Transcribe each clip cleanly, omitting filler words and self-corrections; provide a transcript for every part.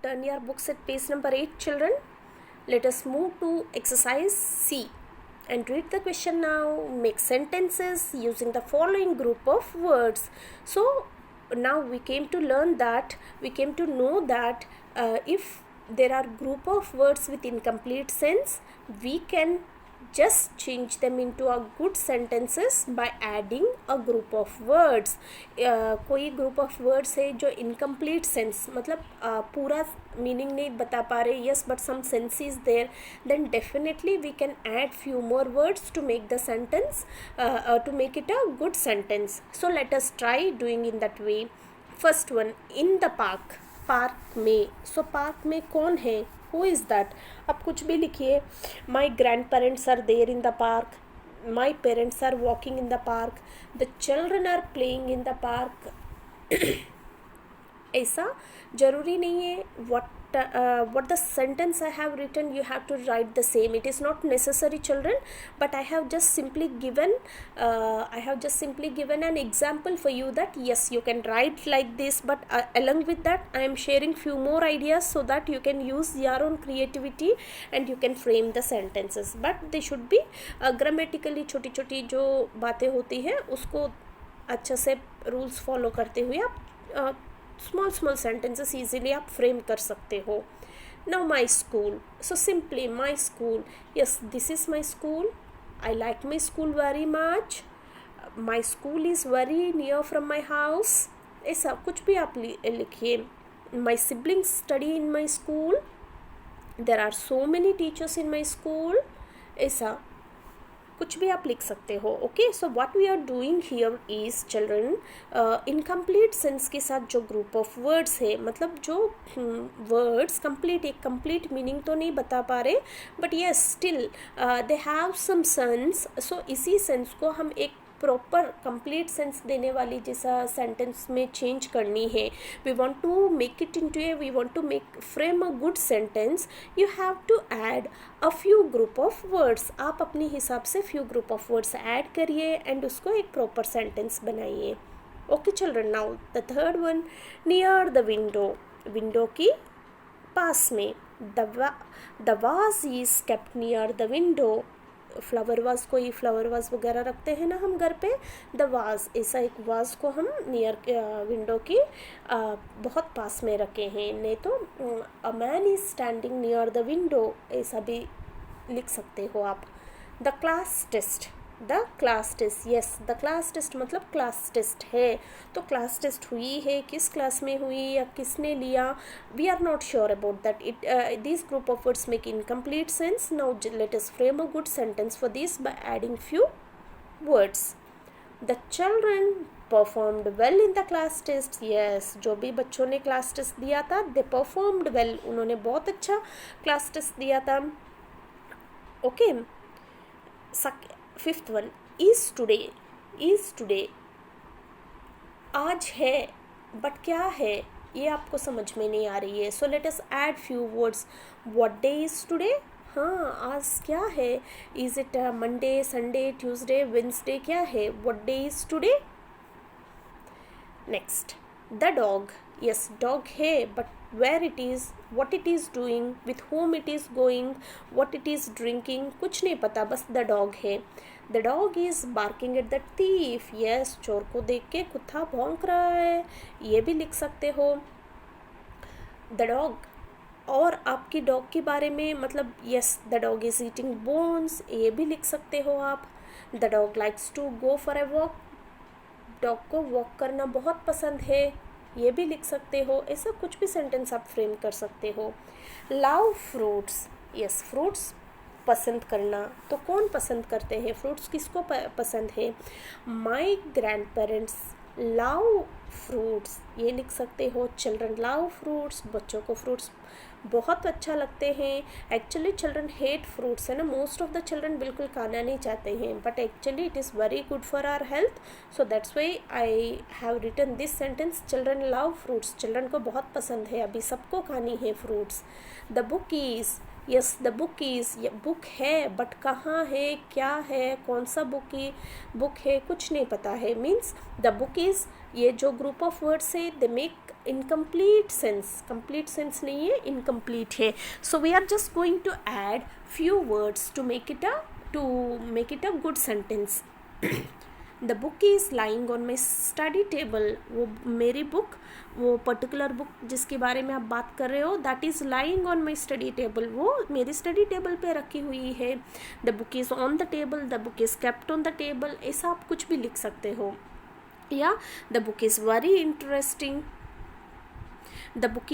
Turn your books at page number 8, children. Let us move to exercise C and read the question now. Make sentences using the following group of words. So now we came to know that if there are group of words with incomplete sense, we can just change them into a good sentences by adding a group of words. कोई group of words है जो incomplete sense मतलब पूरा meaning नहीं बता पा रहे, yes but some sense is there, then definitely we can add few more words to make the sentence to make it a good sentence. So let us try doing in that way. First one, in the park. Park में. So park में कौन है? Who is that? आप कुछ भी लिखिए. My grandparents are there in the park. My parents are walking in the park. The children are playing in the park. ऐसा जरूरी नहीं है. what the sentence I have written, you have to write the same. It is not necessary, children, but I have just simply given an example for you that yes, you can write like this, but along with that I am sharing few more ideas so that you can use your own creativity and you can frame the sentences. But they should be grammatically छोटी छोटी जो बातें होती है उसको अच्छा से rules follow करते हुए आप small sentences easily आप फ्रेम कर सकते हो. Now my school. So simply my school. Yes, this is my school. I like my school very much. My school is very near from my house. ऐसा कुछ भी आप लिखिए. My siblings study in my school. There are so many teachers in my school. ऐसा कुछ भी आप लिख सकते हो. Okay, so what we are doing here is children, incomplete sense के साथ जो ग्रुप ऑफ वर्ड्स है, मतलब जो वर्ड्स कंप्लीट एक कंप्लीट मीनिंग तो नहीं बता पा रहे, but yes still they have some sense. So इसी सेंस को हम एक प्रॉपर कंप्लीट सेंस देने वाली जैसा सेंटेंस में चेंज करनी है. We want to make it into we want to make frame a good sentence. You have to add a few group of words. आप अपने हिसाब से few group of words add करिए एंड उसको एक प्रॉपर सेंटेंस बनाइए. Okay children, now the third one, near the window. Window की पास में. The vase is kept near the window. Flower vase, कोई फ्लावर वाज वगैरह रखते हैं ना हम घर पे. द वाज, ऐसा एक वाज को हम नियर विंडो की बहुत पास में रखे हैं. नहीं तो a man is standing near the window, ऐसा भी लिख सकते हो आप. The class test. The class test, yes the class test मतलब क्लास टेस्ट है. तो क्लास टेस्ट हुई है, किस क्लास में हुई या किसने लिया, we are not sure about that. This group of words make incomplete sense. Now let us frame a good sentence for this by adding few words. The children performed well in the class test. Yes, जो भी बच्चों ने class test दिया था, they performed well, उन्होंने बहुत अच्छा class test दिया था. Okay, fifth one, is today. Is today आज है, बट क्या है ये आपको समझ में नहीं आ रही है. So let us add few words. What day is today. हाँ, आज क्या है. Is it Monday, Sunday, Tuesday, Wednesday, क्या है. What day is today. Next, the dog. Yes, dog है, but where it is, what it is doing, with whom it is going, what it is drinking, कुछ नहीं पता, बस the dog है. The dog is barking at the thief. yes, चोर को देख के कुत्ता भौंक रहा है, ये भी लिख सकते हो. The dog, और आपकी डॉग के बारे में मतलब yes, the dog is eating bones, ये भी लिख सकते हो आप. The dog likes to go for a walk. Dog को वॉक करना बहुत पसंद है, ये भी लिख सकते हो. ऐसा कुछ भी सेंटेंस आप फ्रेम कर सकते हो. Love fruits. यस, फ्रूट्स पसंद करना, तो कौन पसंद करते हैं फ्रूट्स, किसको पसंद है. My grand parents love fruits, ये लिख सकते हो. चिल्ड्रन लव फ्रूट्स, बच्चों को फ्रूट्स बहुत अच्छा लगते हैं. एक्चुअली चिल्ड्रन हेट फ्रूट्स है ना, मोस्ट ऑफ द चिल्ड्रन बिल्कुल खाना नहीं चाहते हैं, but actually it is very good for our health. So that's why I have written this sentence. Children love fruits, children को बहुत पसंद है, अभी सबको खानी है fruits. The book is. Yes, the book is, book है, बट कहाँ है, क्या है, कौन सा बुक है, कुछ नहीं पता है. मीन्स द बुक इज़, ये जो ग्रुप ऑफ वर्ड्स है दे मेक इनकम्प्लीट सेंस नहीं है, इनकम्प्लीट है. So we are just going to add few words to make it a good sentence. The book is lying on my study table. वो मेरी book, वो particular book जिसके बारे में आप बात कर रहे हो, that is lying on my study table. वो मेरी स्टडी टेबल पे रखी हुई है. The book is on the table, the book is kept on the table. ऐसा आप कुछ भी लिख सकते हो. या the book is very interesting. The book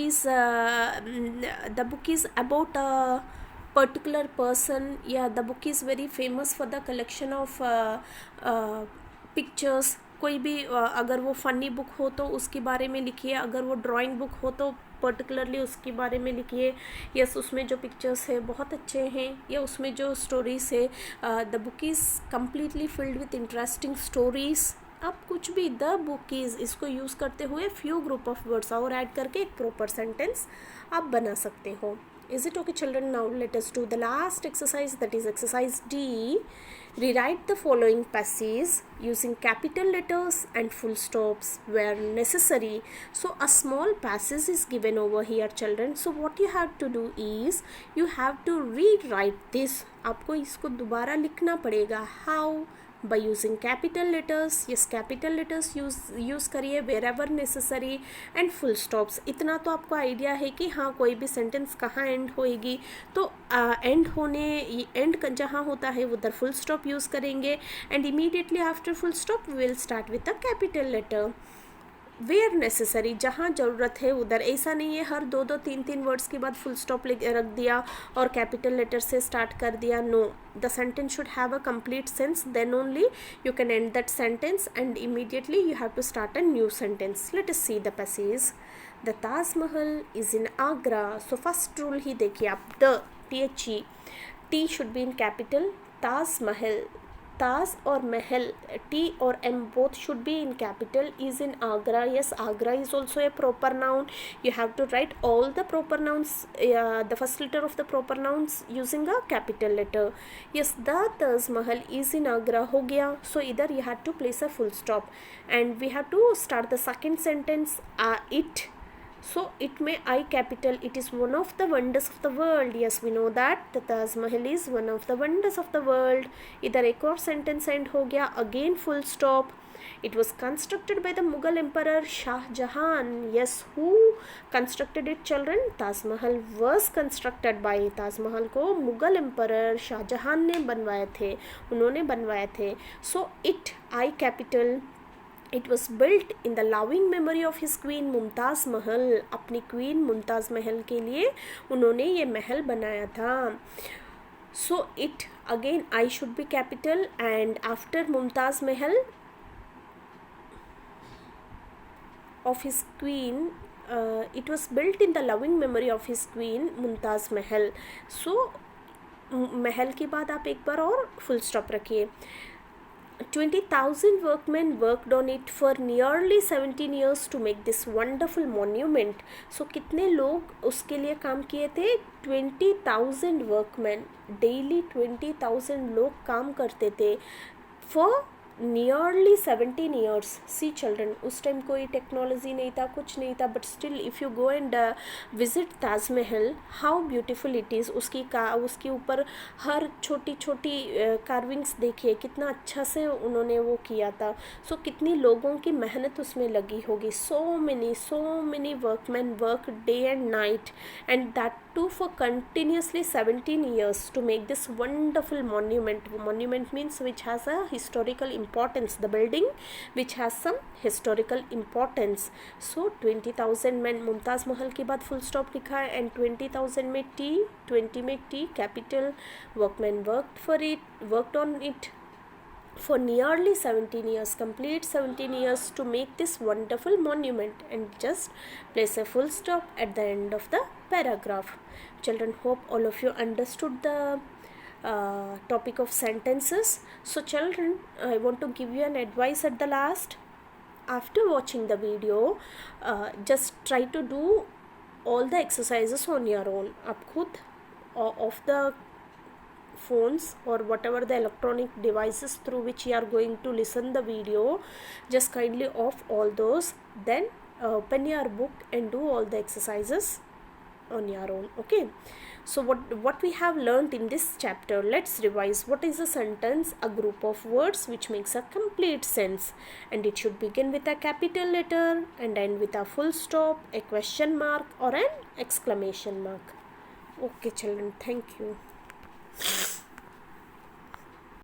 is about a particular person. Yeah, the book is very famous for the collection of pictures. कोई भी अगर वो फ़नी बुक हो तो उसके बारे में लिखिए, अगर वो ड्राइंग बुक हो तो पर्टिकुलरली उसके बारे में लिखिए. यस, उसमें जो पिक्चर्स है बहुत अच्छे हैं, या उसमें जो स्टोरीज है, the book is completely filled with interesting stories. आप कुछ भी, द बुक इज़, इसको यूज़ करते हुए फ्यू ग्रुप ऑफ वर्ड्स और ऐड करके एक प्रॉपर सेंटेंस आप बना सकते हो. Is it okay, children? Now let us do the last exercise, that is exercise D. Rewrite the following passage using capital letters and full stops where necessary. So a small passage is given over here, children. So what you have to do is you have to rewrite this. आपको इसको दोबारा लिखना पड़ेगा. How? by using capital letters. yes, capital letters use करिए wherever necessary and full stops. इतना तो आपको idea है कि हाँ कोई भी सेंटेंस कहाँ एंड होएगी, तो एंड जहाँ होता है उधर फुल स्टॉप यूज़ करेंगे, and immediately after full stop we will start with the capital letter. Where necessary, जहाँ ज़रूरत है उधर. ऐसा नहीं है हर 2-2, 3-3 वर्ड्स के बाद फुल स्टॉप रख दिया और कैपिटल लेटर से स्टार्ट कर दिया. No, the sentence should have a complete sense, then only you can end that sentence and immediately you have to start a new sentence. Let us see the passage. The Taj Mahal is in Agra. So first rule ही देखिए आप, the THE, T should be in capital. Taj Mahal, Taj और Mahal, T और M both should be in capital, is in Agra. yes, Agra is also a proper noun. you have to write all the proper nouns, the first letter of the proper nouns using a capital letter. yes, the Taj Mahal is in Agra हो गया. so either you have to place a full stop and we have to start the second sentence. It, so it may I capital, it is one of the wonders of the world. yes, we know that the Taj Mahal is one of the wonders of the world. इधर एक और sentence end हो गया, again full stop. It was constructed by the Mughal Emperor Shah Jahan. yes, who constructed it, children? Taj Mahal was constructed by, Taj Mahal को Mughal emperor Shah Jahan ने बनवाए थे, उन्होंने बनवाए थे. so it I capital. It was built in the loving memory of his queen Mumtaz महल. अपनी queen Mumtaz महल के लिए उन्होंने ये महल बनाया था. so it again I should be capital, and after Mumtaz Mahal of his queen, it was built in the loving memory of his queen Mumtaz Mahal. so महल के बाद आप एक बार और फुल स्टॉप रखिए. 20,000 workmen worked on it for nearly 17 years to make this wonderful monument. so कितने लोग उसके लिए काम किए थे? 20,000 workmen, daily 20,000 लोग काम करते थे for nearly 17 years. see children, उस टाइम कोई टेक्नोलॉजी नहीं था, कुछ नहीं था, but still if you go and visit Taj Mahal, how beautiful it is. उसके ऊपर हर छोटी छोटी कार्विंग्स देखिए, कितना अच्छा से उन्होंने वो किया था. so कितनी लोगों की मेहनत उसमें लगी होगी. so many workmen work day and night, and that too for continuously 17 years to make this wonderful monument. Monument means which has a historical importance, the building which has some historical importance. so 20,000 men, Mumtaz महल के बाद full stop लिखा है, and 20,000 में T, 20 में T capital. workmen worked on it for nearly 17 years, complete 17 years to make this wonderful monument, and just place a full stop at the end of the paragraph. children, hope all of you understood the topic of sentences. so children, I want to give you an advice at the last. after watching the video, just try to do all the exercises on your own. आप खुद of the phones or whatever the electronic devices through which you are going to listen the video, just kindly off all those, then open your book and do all the exercises on your own. Okay, so what we have learned in this chapter, let's revise. What is a sentence? A group of words which makes a complete sense, and it should begin with a capital letter and end with a full stop, a question mark, or an exclamation mark. Okay children, thank you.